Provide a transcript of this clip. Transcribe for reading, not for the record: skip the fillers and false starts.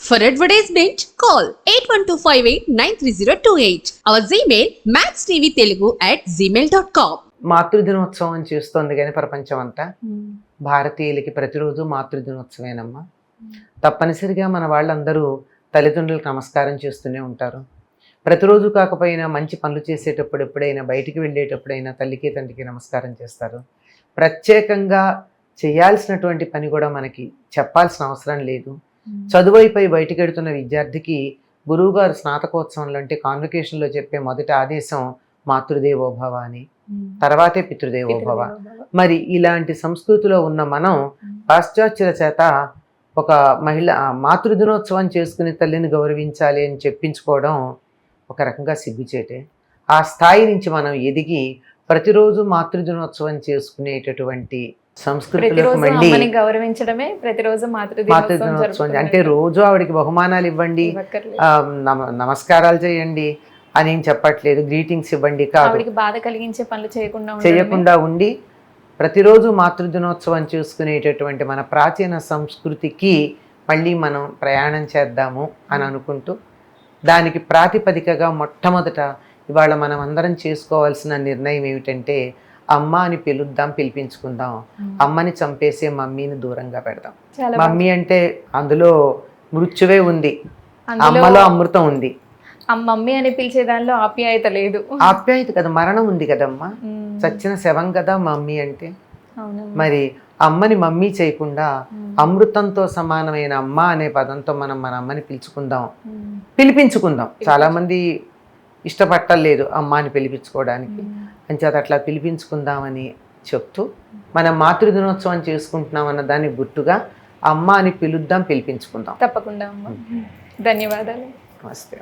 For advertisement, call 8125893028. Our Gmail maxtvtelugu@gmail.com. మాతృదినోత్సవం అని చేస్తోంది కానీ ప్రపంచం అంతా భారతీయులకి ప్రతిరోజు మాతృదినోత్సవేనమ్మా. తప్పనిసరిగా మన వాళ్ళందరూ తల్లిదండ్రులకు నమస్కారం చేస్తూనే ఉంటారు. ప్రతిరోజు కాకపోయినా మంచి పనులు చేసేటప్పుడు ఎప్పుడైనా బయటికి వెళ్ళేటప్పుడైనా తల్లికి తండ్రికి నమస్కారం చేస్తారు. ప్రత్యేకంగా చేయాల్సినటువంటి పని కూడా మనకి చెప్పాల్సిన అవసరం లేదు. చదువైపోయి బయటికి వెడుతున్న విద్యార్థికి గురువుగారు స్నాతకోత్సవంలో అంటే కాన్వకేషన్లో చెప్పే మొదటి ఆదేశం మాతృదేవోభవ అని, తర్వాతే పితృదేవోభవ. మరి ఇలాంటి సంస్కృతిలో ఉన్న మనం పాశ్చాత్యుల చేత ఒక మహిళ మాతృదినోత్సవం చేసుకుని తల్లిని గౌరవించాలి అని చెప్పించుకోవడం ఒక రకంగా సిగ్గుచేటే. ఆ స్థాయి నుంచి మనం ఎదిగి ప్రతిరోజు మాతృదినోత్సవం చేసుకునేటటువంటి సంస్కృతిలోకి మళ్ళీ గౌరవించడమే ప్రతిరోజు మాతృదినోత్సవం అంటే రోజు ఆవిడకి బహుమానాలు ఇవ్వండి, నమస్కారాలు చేయండి అని ఏం చెప్పట్లేదు, గ్రీటింగ్స్ ఇవ్వండి కాదు, బాధ కలిగించే పనులు చేయకుండా ఉండి ప్రతిరోజు మాతృదినోత్సవం చూసుకునేటటువంటి మన ప్రాచీన సంస్కృతికి మళ్ళీ మనం ప్రయాణం చేద్దాము అని అనుకుంటూ, దానికి ప్రాతిపదికగా మొట్టమొదట ఇవాళ మనం అందరం చేసుకోవాల్సిన నిర్ణయం ఏమిటంటే అమ్మ అని పిలిపించుకుందాం. అమ్మని చంపేసే మమ్మీని దూరంగా పెడదాం. మమ్మీ అంటే అందులో మృత్యువే ఉంది, అమ్మలో అమృతం ఉంది. మమ్మీ అని పిలిచే దానిలో ఆప్యాయత లేదు. ఆప్యాయత కదా, మరణం ఉంది కదమ్మా, చచ్చిన శవం కదా మమ్మీ అంటే. మరి అమ్మని మమ్మీ చేయకుండా అమృతంతో సమానమైన అమ్మ అనే పదంతో మనం మన అమ్మని పిలిపించుకుందాం. చాలా మంది ఇష్టపట్టలేదు అమ్మ అని పిలిపించుకోవడానికి, అంచేత అట్లా పిలిపించుకుందామని చెప్తూ మనం మాతృదినోత్సవం చేసుకుంటున్నాం అన్న దాన్ని గుర్తుగా అమ్మ అని పిలుద్దాం, పిలిపించుకుందాం. తప్పకుండా అమ్మ. ధన్యవాదాలు. నమస్తే.